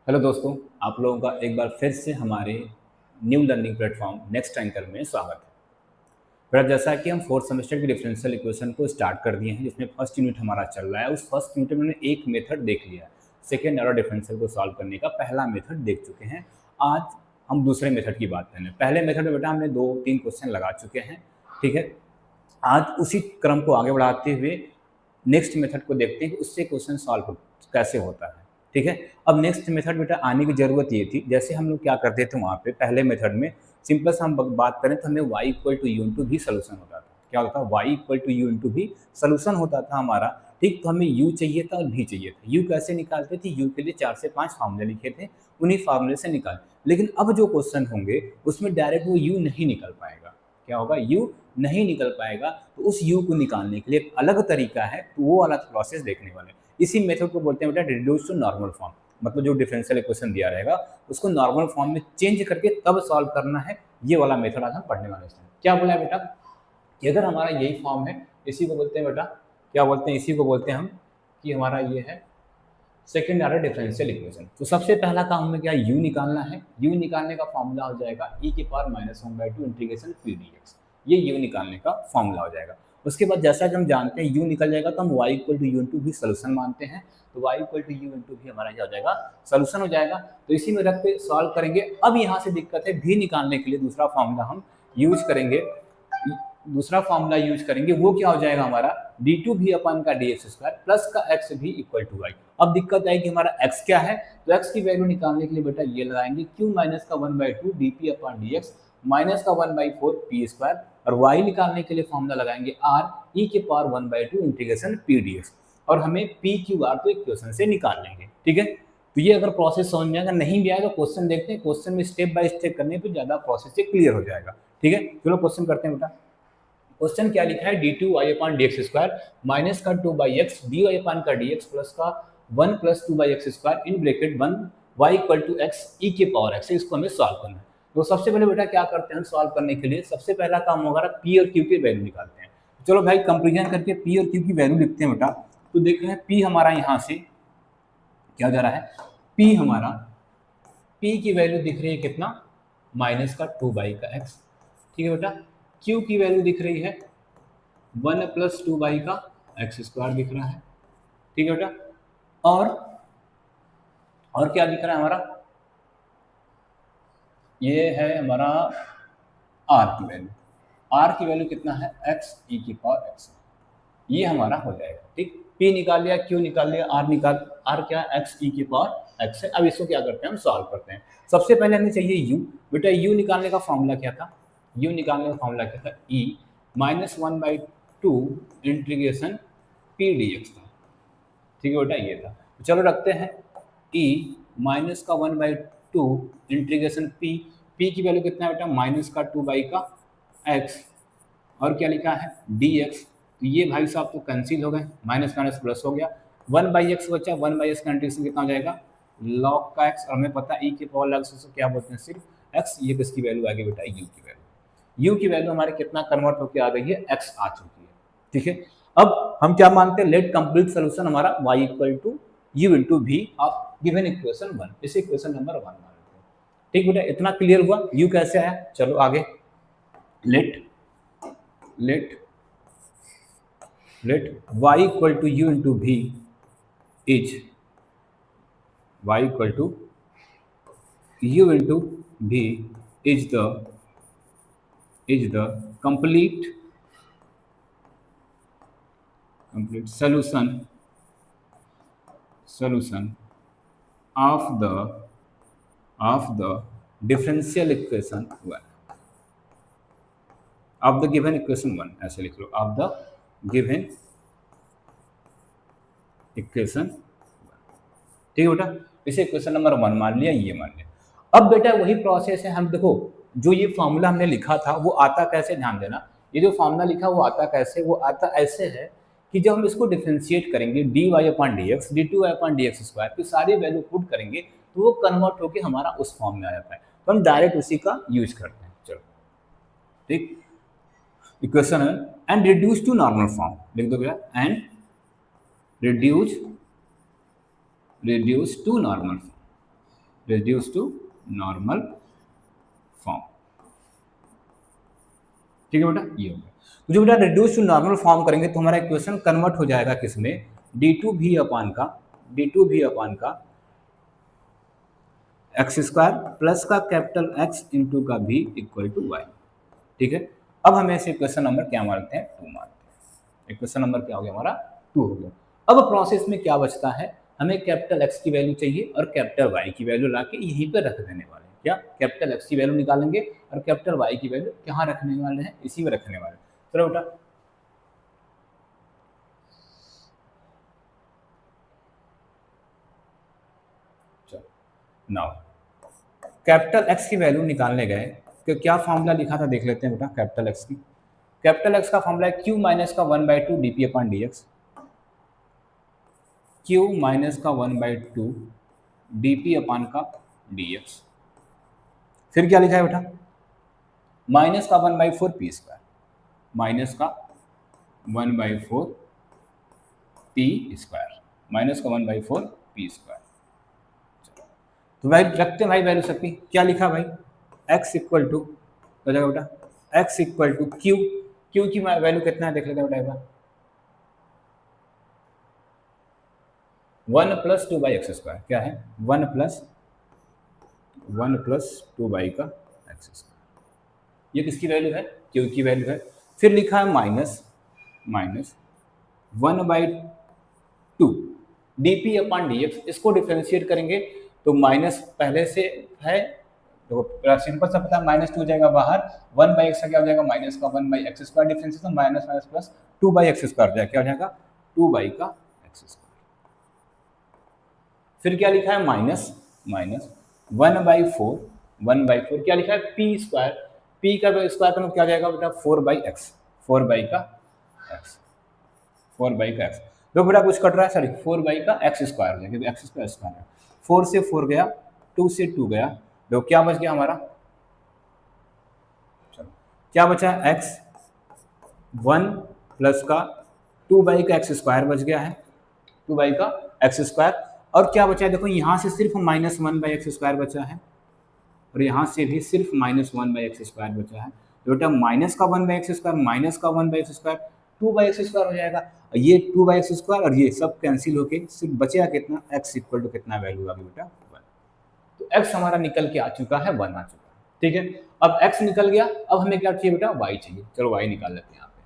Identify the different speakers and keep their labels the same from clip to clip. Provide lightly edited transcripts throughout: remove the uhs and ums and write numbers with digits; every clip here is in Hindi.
Speaker 1: हेलो दोस्तों, आप लोगों का एक बार फिर से हमारे new learning platform next anchor में स्वागत है। फिर जैसा कि हम फोर्थ सेमेस्टर की डिफरेंशियल इक्वेशन को स्टार्ट कर दिए हैं, जिसमें फर्स्ट यूनिट हमारा चल रहा है। उस फर्स्ट यूनिट में हमने एक मेथड देख लिया है। सेकेंड ऑर्डर डिफरेंशियल को सॉल्व करने का पहला मेथड देख चुके हैं। आज हम दूसरे मेथड की बात करें। पहले मेथड में बेटा हमने 2-3 क्वेश्चन लगा चुके हैं, ठीक है। आज उसी क्रम को आगे बढ़ाते हुए नेक्स्ट मेथड को देखते हैं कि उससे क्वेश्चन सॉल्व कैसे होता है, ठीक है। अब नेक्स्ट मेथड बेटा आने की जरूरत ये थी, जैसे हम लोग क्या करते थे वहाँ पे पहले मेथड में, सिंपल सा हम बात करें तो हमें y equal to u into v solution होता था। क्या होता था? y equal to u into v solution होता था हमारा, ठीक। तो हमें u चाहिए था और v चाहिए था। u कैसे निकालते थे? u के लिए 4 से 5 फार्मूले लिखे थे, उन्हीं फार्मूले से निकाल। लेकिन अब जो क्वेश्चन होंगे उसमें डायरेक्ट वो u नहीं निकल पाएगा। क्या होगा? u नहीं निकल पाएगा। तो उस u को निकालने के लिए एक अलग तरीका है, तो वो वाला प्रोसेस देखने वाले हैं। इसी मेथड को बोलते हैं बेटा रिड्यूस टू नॉर्मल फॉर्म। मतलब जो डिफरेंशियल इक्वेशन दिया रहेगा उसको नॉर्मल फॉर्म में चेंज करके तब सॉल्व करना है। ये वाला मेथड आज हम पढ़ने वाले हैं। क्या बोला है बेटा कि अगर हमारा यही फॉर्म है, इसी को बोलते हैं बेटा, क्या बोलते हैं, इसी को बोलते हैं हम कि हमारा ये है सेकेंड ऑर्डर डिफरेंशियल इक्वेशन। तो सबसे पहला काम हमें क्या u निकालना है। u निकालने का फॉर्मूला हो जाएगा e की पावर -1/2 इंटीग्रेशन p dx। ये u निकालने का फॉर्मूला हो जाएगा। उसके बाद जैसा कि हम जानते हैं u निकल जाएगा तो हम y equal to u into v solution मानते हैं। तो y equal to u into v हमारा क्या हो जाएगा? सोल्यूशन हो जाएगा। तो इसी में रख के सॉल्व करेंगे। अब यहाँ से दिक्कत है, v निकालने के लिए दूसरा फॉर्मूला हम यूज करेंगे। दूसरा फॉर्मूला यूज करेंगे, वो क्या हो जाएगा हमारा d2 भी अपन का dx स्क्वायर प्लस का x भी इक्वल टू y। अब दिक्कत आएगी हमारा x क्या है, तो x की वैल्यू निकालने के लिए बेटा ये लगाएंगे q माइनस का 1/2 dp अपन dx माइनस का 1/4 p स्क्वायर, और y निकालने के लिए फॉर्मूला लगाएंगे r e के पावर 1/2 इंटीग्रेशन p dx। और हमें p q r को इक्वेशन से निकाल लेंगे, ठीक है। तो ये अगर प्रोसेस समझ में आएगा, नहीं भी आएगा क्वेश्चन देखते हैं। क्वेश्चन में स्टेप बाय स्टेप करने पे ज्यादा प्रोसेस से क्लियर हो जाएगा, ठीक है। चलो क्वेश्चन करते हैं बेटा। क्वेश्चन क्या लिखा है? d2 y upon dx square minus का 2/x dy अपान का dx प्लस का 1 plus 2/x square in bracket 1 y equal to x e के पावर x। इसको हमें सॉल्व करना है। तो सबसे पहले बेटा क्या करते हैं, सॉल्व करने के लिए सबसे पहला काम होगा p और q की वैल्यू निकालते हैं। चलो भाई कंपेरिजन करके p और q की वैल्यू लिखते हैं बेटा। तो देख रहे हैं p हमारा यहाँ से क्या जा रहा है, p हमारा p की वैल्यू दिख रही है कितना, माइनस का 2/x, ठीक है बेटा। q की वैल्यू दिख रही है 1 प्लस 2 का एक्स स्क्वायर दिख रहा है, ठीक है बेटा। और और क्या दिख रहा है हमारा, ये है हमारा r की वैल्यू। r की वैल्यू कितना है, x e की पावर x। ये हमारा हो जाएगा, ठीक। p निकाल लिया, q निकाल लिया, r निकाल, r क्या है, x e की पावर x है। अब इसको क्या करते हैं, हम सॉल्व करते हैं। सबसे पहले हमें चाहिए u। बेटा u निकालने का फॉर्मूला क्या था, u निकालने का फॉर्मूला क्या था, e minus 1/2 integration p dx था, ठीक है बेटा, ये था। तो चलो रखते हैं e माइनस का 1/2 इंटीग्रेशन p की वैल्यू कितना है बेटा, माइनस का 2 का x, और क्या लिखा है dx। तो ये भाई साहब तो कैंसिल हो गए, माइनस माइनस प्लस हो गया, 1/x बचा, 1/x का इंटीग्रेशन कितना हो जाएगा, log का x। और हमें पता है e के पावर log से क्या बोलते हैं, सिर्फ x। ये किसकी वैल्यू आ गई बेटा, u की वैल्यू। u की वैल्यू हमारे कितना कन्वर्ट होकर आ गई है, x आ चुकी है, ठीक है। अब हम क्या मानते हैं, लेट कंप्लीट सोल्यूशन हमारा y equal to u into v of given equation 1। इसे इक्वेशन नंबर 1 मान लेते हैं, ठीक बेटा। इतना क्लियर हुआ, u कैसे आया। चलो आगे, let let let y equal to u into v is y equal to u into v is the complete solution of the differential equation 1, of the given equation 1। ऐसे लिख लो, of the given equation 1, ठीक है बेटा। इसे इक्वेशन नंबर 1 मान लिया, ये मान लिया। अब बेटा वही प्रोसेस है, हम देखो जो ये फॉर्मूला हमने लिखा था वो आता कैसे, ध्यान देना। ये जो फॉर्मूला लिखा वो आता कैसे, वो आता ऐसे है कि जब हम इसको डिफरेंशिएट करेंगे dy upon dx d2y upon dx square, तो सारी वैल्यू पुट करेंगे तो वो कन्वर्ट होकर हमारा उस फॉर्म में आ जाता है। तो हम डायरेक्ट उसी का यूज करते हैं। चलो ठीक, इक्वेशन है and reduce to normal form लिख दो भैया, and reduce to normal form. Reduce to normal form. ठीक है बेटा, ये हो गया। तो जो बेटा रिड्यूस टू नॉर्मल फॉर्म करेंगे तो हमारा इक्वेशन कन्वर्ट हो जाएगा किसमें, d2v अपान का एक्स स्क्वायर प्लस का कैपिटल एक्स इंटू का भी इक्वल टू वाई। ठीक है, अब हमें इसे इक्वेशन नंबर क्या मानते हैं, 2 मानते हैं। इक्वेशन नंबर क्या हो गया हमारा, 2 हो गया। अब प्रोसेस में क्या बचता है, हमें कैपिटल एक्स की वैल्यू चाहिए और कैपिटल वाई की वैल्यू लाके यहीं पर रख देने वाले हैं। क्या, कैपिटल एक्स की वैल्यू निकालेंगे और कैपिटल वाई की वैल्यू कहाँ रखने वाले हैं, इसी में रखने वाले हैं। चलो बेटा, नाउ कैपिटल एक्स की वैल्यू निकालने गए तो क्या फॉर्मूला लिखा था देख लेते हैं बेटा। कैपिटल एक्स की, कैपिटल एक्स का फॉर्मूला है क्यू माइनस का 1/2 DP upon DX, q minus का 1/2 डीपी अपॉन का डीएक्स। फिर क्या लिखा है बेटा, माइनस का 1/4 पी स्क्वायर, माइनस का 1/4 पी स्क्वायर, माइनस का 1/4 पी स्क्वायर। तो भाई रखते हैं भाई वैल्यू सबकी, क्या लिखा भाई, x इक्वल टू हो जाएगा बेटा, x equal to q, q की वैल्यू कितना है देख लेते हैं बेटा एक बार, 1 + 2/x²। क्या है, 1 + 2 बाई का x²। ये किसकी वैल्यू है, क्यू की वैल्यू है। फिर लिखा है माइनस 1/2 dp अपॉन dx, इसको डिफ्रेंशिएट करेंगे तो माइनस पहले से है, तो सिंपल सा पता है, -2 हो जाएगा बाहर, 1/x का क्या हो जाएगा, माइनस का 1/x², differentiation minus minus plus 2/x² हो जाएगा, क्या हो जाएगा 2 बाई का x²। फिर क्या लिखा है, माइनस 1/4 क्या लिखा है, पी स्क्वायर, पी का स्क्वायर का क्या हो जाएगा बेटा, 4/x, 4 बाई का x, 4 बाई का x। तो बेटा कुछ कट रहा है, सॉरी 4 बाई का x² हो जाएगा, क्योंकि x स्क्वायर स्क्वायर है। 4 से 4 गया, 2 से 2 गया, तो क्या बच गया हमारा, चलो क्या बचा, x 1 प्लस का 2 बाई का x² बच गया है, 2 बाई का x²। और क्या बचा है देखो, यहाँ से सिर्फ -1/x² बचा है और यहाँ से भी सिर्फ -1/x² बचा है। तो बेटा माइनस का 1/x², माइनस का 1/x², 2/x² हो जाएगा। ये 2/x² और ये सब कैंसिल होके सिर्फ बचेगा कितना, x इक्वल टू कितना वैल्यू आ गई बेटा, 1। तो x हमारा निकल के आ चुका है, 1 आ चुका है। ठीक है, अब x निकल गया, अब हमें क्या चाहिए बेटा, y चाहिए। चलो y निकाल लेते हैं यहाँ पे,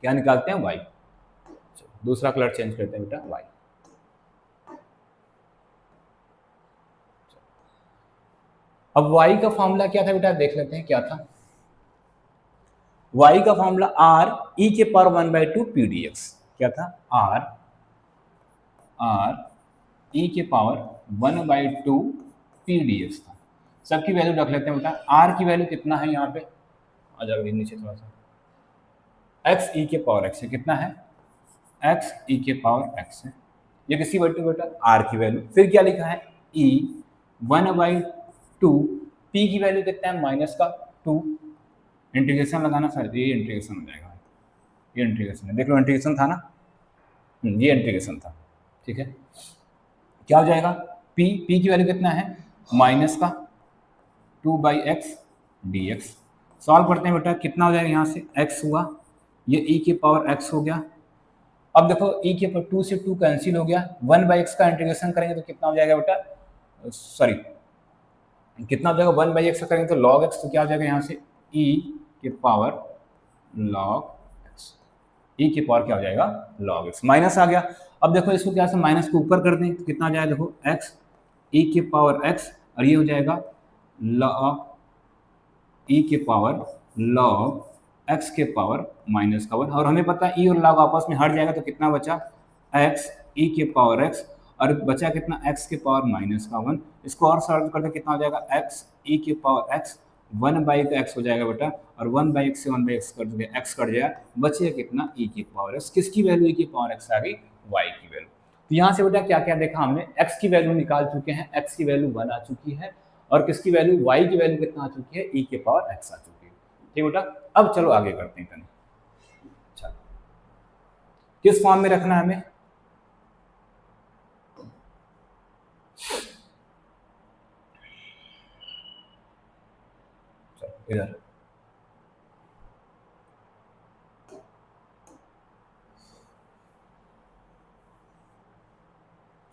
Speaker 1: क्या निकालते हैं, y। दूसरा कलर चेंज करते हैं बेटा, y। अब y का फॉर्मूला क्या था बेटा, देख लेते हैं क्या था। y का formula r e⁻1/2 p dx, क्या था, r e⁻1/2 p dx था। सबकी वैल्यू रख लेते हैं बेटा। r की वैल्यू कितना है यहाँ पे, आ जाओ नीचे थोड़ा सा, x e⁻x है, कितना है, x e⁻x है, ये किसकी वैल्यू बेटा, r की वैल्यू। फिर क्या लिखा है, e 1/2, p की वैल्यू कितना है, माइनस का 2, इंटीग्रेशन लगाना सर, ये इंटीग्रेशन हो जाएगा, ये इंटीग्रेशन है, देख लो इंटीग्रेशन था ना, ये इंटीग्रेशन था। ठीक है, क्या हो जाएगा, p की वैल्यू कितना है, माइनस का 2/x dx। सॉल्व करते हैं बेटा, कितना हो जाएगा, यहाँ से x हुआ, ये e⁻x हो गया। अब देखो e⁻, 2 से 2 कैंसिल हो गया, 1/x का इंटीग्रेशन करेंगे तो कितना हो जाएगा बेटा, सॉरी कितना हो जाएगा, 1/x का करेंगे तो log x, तो क्या हो जाएगा यहाँ से e⁻log x, e⁻ क्या हो जाएगा, log x। माइनस आ गया, अब देखो इसको क्या से माइनस को ऊपर कर दें तो कितना आ जाएगा, देखो x e⁻x और ये हो जाएगा log e⁻log x के पावर -1। और हमें पता है e और log आपस में हट जाएगा तो कितना बचा, x e⁻x और बचा कितना, x के पावर -1। इसको और सरल करके कितना हो जाएगा, x e⁻x 1/x हो जाएगा बेटा, और 1/x से 1/x कर दोगे, x कट जाएगा, बचेगा कितना, e⁻x। किसकी वैल्यू e⁻x आ गई, y की वैल्यू। तो यहाँ से बेटा क्या क्या देखा हमने, x की वैल्यू निकाल चुके हैं, x की वैल्यू 1 आ चुकी है, और किसकी वैल्यू, y की वैल्यू कितना आ चुकी है, e⁻x आ चुकी है। ठीक बेटा, अब चलो आगे करते हैं, चलो किस फॉर्म में रखना है हमें, इधर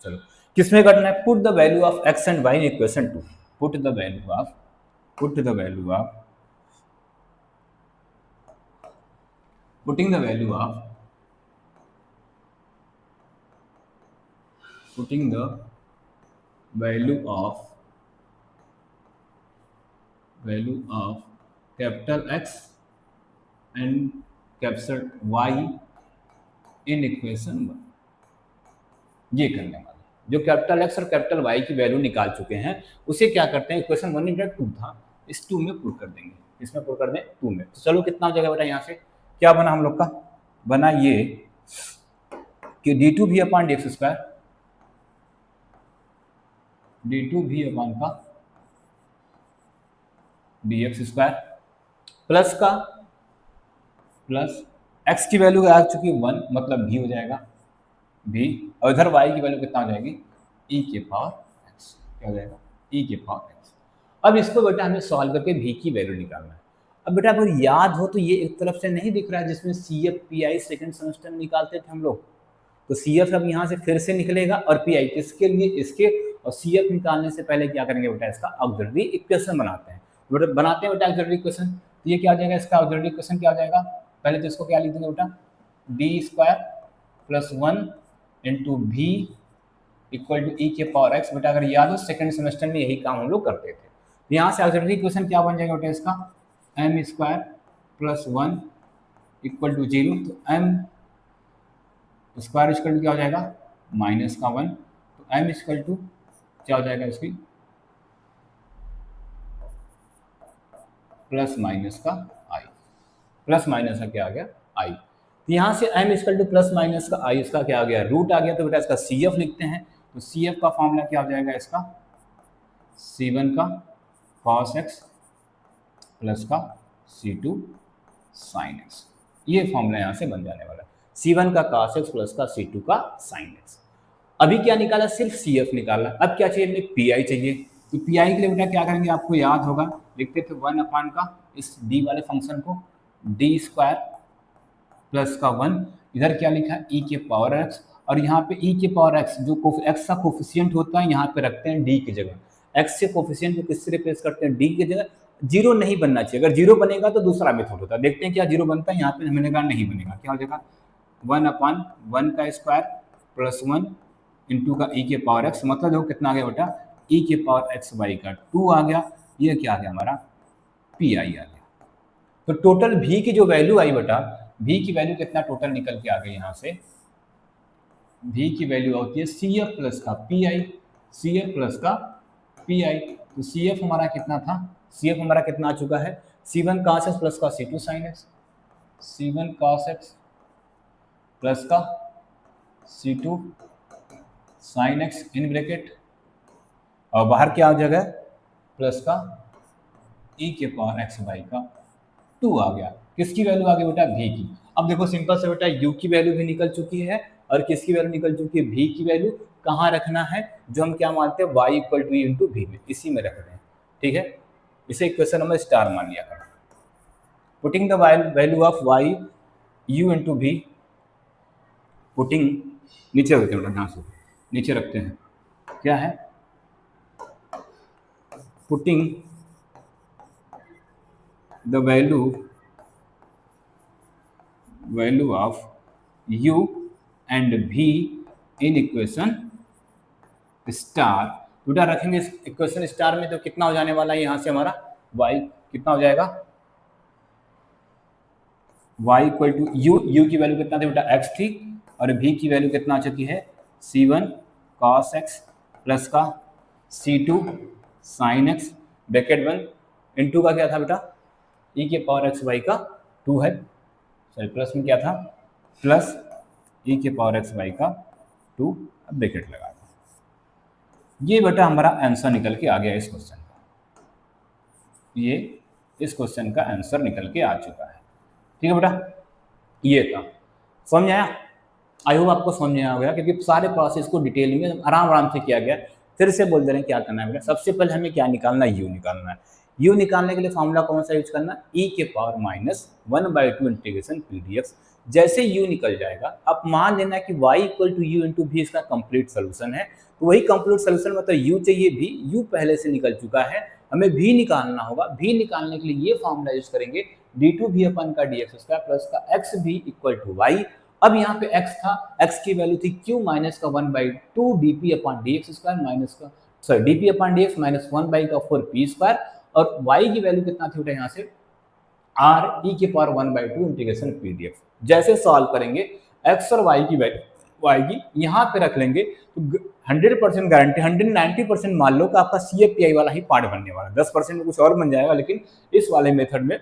Speaker 1: चलो किसमें करना है, put the value of x and y in equation 2, put the value of putting the value of putting the value of capital X and capital Y in equation 1, ये करने वाले जो कैपिटल एक्स और कैपिटल वाई की वैल्यू निकाल चुके हैं उसे क्या करते हैं, इक्वेशन 1 में 2 था, इस 2 में पुट कर देंगे, इसमें पुट कर दें 2 में। तो चलो कितना हो जाएगा बेटा, यहाँ से क्या बना हम लोग का, बना ये कि d2v upon D x square, d2v upon का डी एक्स स्क्वायर प्लस का प्लस x की वैल्यू आ चुकी 1 मतलब v हो जाएगा v, और इधर y की वैल्यू कितना हो जाएगी e के पावर x, क्या हो जाएगा e के पावर x। अब इसको बेटा हमें सॉल्व करके v की वैल्यू निकालना है। अब बेटा अगर याद हो तो ये एक तरफ से नहीं दिख रहा है जिसमें CF PI सेकंड सेमेस्टर में निकालते थे हम लोग, तो CF अब यहाँ से फिर से निकलेगा और PI किसके लिए, इसके, और CF निकालने से पहले क्या करेंगे बेटा, इसका ऑक्सिलरी इक्वेशन बनाते हैं, बनाते हैं बेटा ऑक्सिलरी इक्वेशन। तो ये क्या हो जाएगा, इसका ऑक्सिलरी इक्वेशन क्या हो जाएगा, पहले तो इसको क्या लिख देंगे बेटा, d square plus 1 into v equal to e के पावर एक्स। बेटा अगर याद हो सेकंड सेमेस्टर में यही काम हम लोग करते थे। यहाँ से ऑक्सिलरी इक्वेशन क्या बन जाएगा बेटा, इसका m square plus 1 equal to 0, तो एम स्क्वायर इक्वल टू क्या हो जाएगा माइनस का 1, तो एम इक्वल टू क्या हो जाएगा इसकी प्लस माइनस का आई, प्लस माइनस का क्या आ गया आई। तो यहाँ से m equal two plus minus का आई, इसका क्या आ गया रूट आ गया, तो बेटा इसका CF लिखते हैं। तो CF का फॉर्मूला क्या हो जाएगा, इसका C1 का cos x प्लस का C2 sin x, ये फॉर्मूला यहाँ से बन जाने वाला है, C1 का cos x प्लस का C2 का sin x। अभी क्या निकाला, सिर्फ CF निकाला। अब क्या चाहिए हमें, PI चाहिए। तो PI के लिए बेटा क्या करेंगे, आपको याद होगा, लिखते थे 1 अपान का इस d वाले फंक्शन को डी स्क्वायर प्लस का 1, इधर क्या लिखा है e के पावर x, और यहाँ पे e के पावर x जो x का कोफिशिएंट होता है यहाँ पे रखते हैं d की जगह, x से कोफिशिएंट को किससे रिप्लेस करते हैं, d की जगह। जीरो नहीं बनना चाहिए, अगर जीरो बनेगा तो दूसरा मेथड होता है, देखते हैं क्या जीरो बनता है। यहाँ पे हमने कहा नहीं बनेगा, क्या हो जाएगा 1 अपान 1 का स्क्वायर प्लस 1 इंटू का e के पावर x, मतलब देखो कितना आ गया बेटा e के पावर x वाई का 2 आ गया, ये क्या आ गया हमारा PI आ गया। तो टोटल v की जो वैल्यू आई बेटा, v की वैल्यू कितना टोटल निकल के आ गई, यहाँ से v की वैल्यू होती है CF प्लस का PI, CF प्लस का PI। तो CF हमारा कितना था, CF हमारा कितना आ चुका है, C1 cos x प्लस का C2 sin x, C1 cos x plus का C2 sin x in bracket, और बाहर क्या आ जाएगा प्लस का e के पावर x वाई का 2 आ गया। किसकी वैल्यू आ गई बेटा, v की। अब देखो सिंपल से बेटा u की वैल्यू भी निकल चुकी है और किसकी वैल्यू निकल चुकी है, v की वैल्यू। कहाँ रखना है, जो हम क्या मानते हैं y equal to into v में, इसी में रख रहे हैं, ठीक है। इसे इक्वेशन नंबर स्टार मान लिया करो। Putting the value of y u into v, putting नीचे रखते हैं, यहाँ से नीचे रखते हैं, क्या है putting the value of u and v in equation star. बेटा रखेंगे इस इक्वेशन स्टार में तो कितना हो जाने वाला है, यहाँ से हमारा y कितना हो जाएगा, y इक्वल टू u की वैल्यू कितना थी बेटा x थी, और v की वैल्यू कितना आ चुकी है C1 cos x प्लस का C2 sin x bracket 1 into का क्या था बेटा e के पावर x वाई का 2 है, सॉरी प्लस में क्या था प्लस e के पावर x वाई का 2 ब्रैकेट लगा दो। ये बेटा हमारा आंसर निकल के आ गया इस क्वेश्चन का, ये इस क्वेश्चन का आंसर निकल के आ चुका है, ठीक है बेटा। ये था, समझ आया, आई होप आपको समझ आया होगा, क्योंकि सारे प्रोसेस को डिटेल में आराम आराम से किया गया। फिर से बोल दे रहे हैं क्या करना है बेटा, सबसे पहले हमें क्या निकालना है, u निकालना है। u निकालने के लिए फॉर्मूला कौन सा यूज करना, e के power minus 1/2 integration p d x. जैसे u निकल जाएगा, अब मान लेना कि y equal to u into v इसका कंप्लीट सोल्यूशन है, तो वही कंप्लीट सोल्यूशन मतलब u चाहिए भी, u पहले से निकल चुका है, हमें v निकालना होगा। v निकालने के लिए ये फॉर्मूला यूज करेंगे d2v अपन का dx स्क्वायर प्लस का x भी इक्वल टू y। अब यहाँ पे x था, x की वैल्यू थी q माइनस का 1/2 dp अपन dx स्क्वायर माइनस का dp अपन dx माइनस 1/4 p स्क्वायर, और y की वैल्यू कितना थी बेटा यहाँ से r e के power 1/2 integration p d x. जैसे सॉल्व करेंगे x और y की वैल्यू y की यहाँ पे रख लेंगे तो 100% गारंटी 190% मान लो कि आपका CFPI वाला ही पार्ट बनने वाला है। 10% में कुछ और बन जाएगा, लेकिन इस वाले मेथड में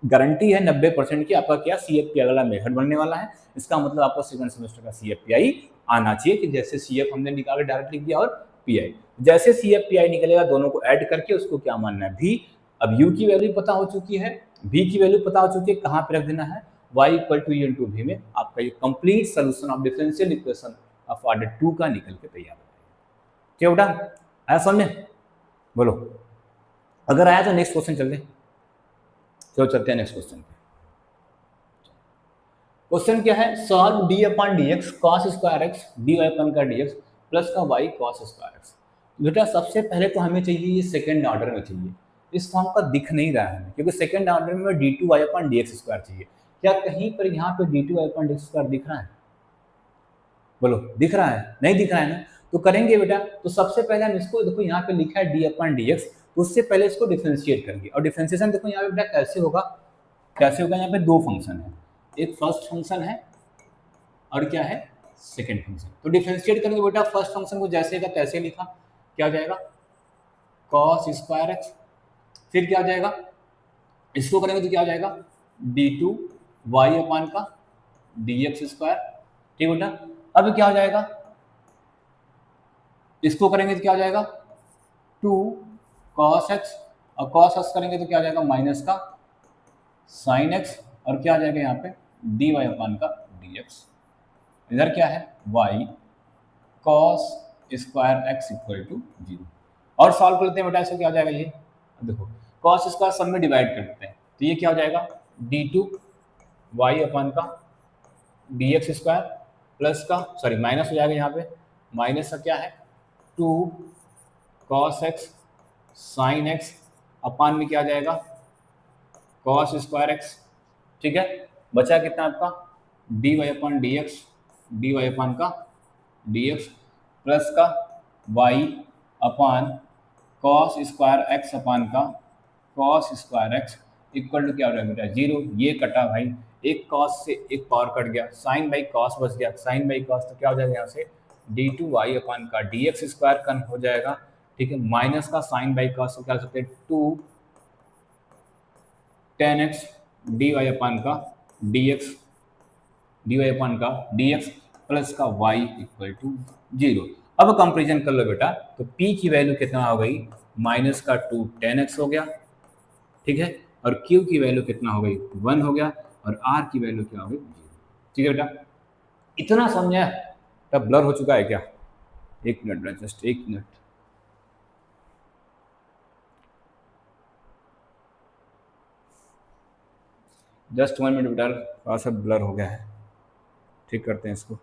Speaker 1: गारंटी है 90% की आपका क्या CFPI वाला मेथड बनने वाला है। इसका मतलब आपको सेकंड सेमेस्टर का CFPI आना चाहिए, कि जैसे CF हमने निकाल के डायरेक्ट लिख दिया और PI, जैसे CFPI निकलेगा दोनों को ऐड करके उसको क्या मानना है V। अब U की वैल्यू पता हो चुकी है, V की वैल्यू पता हो चुकी है, कहाँ पे रख देना है y इक्वल टू इंटू भी में आपका ये complete solution of differential equation of order 2 का निकल के तैयार हो जाएगा। क्या बेटा आया समझ में? बोलो अगर आया तो नेक्स्ट क्वेश्चन चलते हैं। चलो चलते हैं नेक्स्ट क्वेश्चन पे। क्वेश्चन क्या है, solve d upon d x cos square x d y upon का डी एक्स प्लस का वाई कॉस स्क्वायर एक्स। बेटा सबसे पहले तो हमें चाहिए ये सेकेंड ऑर्डर में चाहिए, इस फॉर्म का दिख नहीं रहा है क्योंकि सेकेंड ऑर्डर में d two y upon d x square चाहिए। क्या कहीं पर यहाँ पे d two y upon d x square दिख रहा है? बोलो दिख रहा है? नहीं दिख रहा है ना, तो करेंगे बेटा। तो सबसे पहले हम इसको देखो यहाँ पे लिखा है डी अपन डी एक्स, तो उससे पहले इसको डिफ्रेंशिएट करेंगे। और डिफ्रेंशिएशन देखो यहाँ पे बेटा कैसे होगा, कैसे होगा, यहाँ पे दो फंक्शन है, एक फर्स्ट फंक्शन है और क्या है सेकंड फंक्शन। तो डिफरेंशिएट करेंगे बेटा, फर्स्ट फंक्शन को जैसे का तैसे लिखा, क्या हो जाएगा cos स्क्वायर एक्स, फिर क्या हो जाएगा इसको करेंगे तो क्या हो जाएगा डी टू वाई अपान का डी एक्स स्क्वायर। ठीक बेटा, अब क्या हो जाएगा इसको करेंगे तो क्या हो जाएगा 2 cos x, और cos x करेंगे तो क्या हो जाएगा माइनस का sin x, और क्या आ जाएगा यहाँ पे dy अपान का dx। इधर क्या है y cos square x equal to 0। और सॉल्व कर लेते हैं बेटा, इसको क्या हो जाएगा ये देखो cos स्क्वायर सब में डिवाइड कर देते हैं, तो ये क्या हो जाएगा d2 y अपान का dx स्क्वायर प्लस का सॉरी माइनस हो जाएगा यहाँ पे, माइनस का क्या है 2 cos x sin x अपान में क्या आ जाएगा cos स्क्वायर x। ठीक है, बचा कितना आपका dy अपान का dx प्लस का y upon cos square x upon का cos square x equal to क्या हो जाएगा बेटा 0। ये कटा भाई, एक cos से एक पावर कट गया, sin बाई cos बच गया, sin बाई cos तो क्या हो जाएगा यहाँ से d2y अपान का dx स्क्वायर कन हो जाएगा। ठीक है, माइनस का sin बाई cos को क्या कर सकते हैं 2 tan x dy अपान का dx प्लस का y इक्वल टू 0। अब कंपेरिजन कर लो बेटा, तो p की वैल्यू कितना हो गई माइनस का 2 tan x हो गया। ठीक है, और q की वैल्यू कितना हो गई 1 हो गया, और r की वैल्यू क्या हो गई 0। ठीक है बेटा, इतना समझा? तब ब्लर हो चुका है क्या? एक मिनट बेटा, जस्ट एक मिनट। जस्ट 1 मिनट बेटा, थोड़ा सा ब्लर हो गया है, ठीक करते हैं इसको।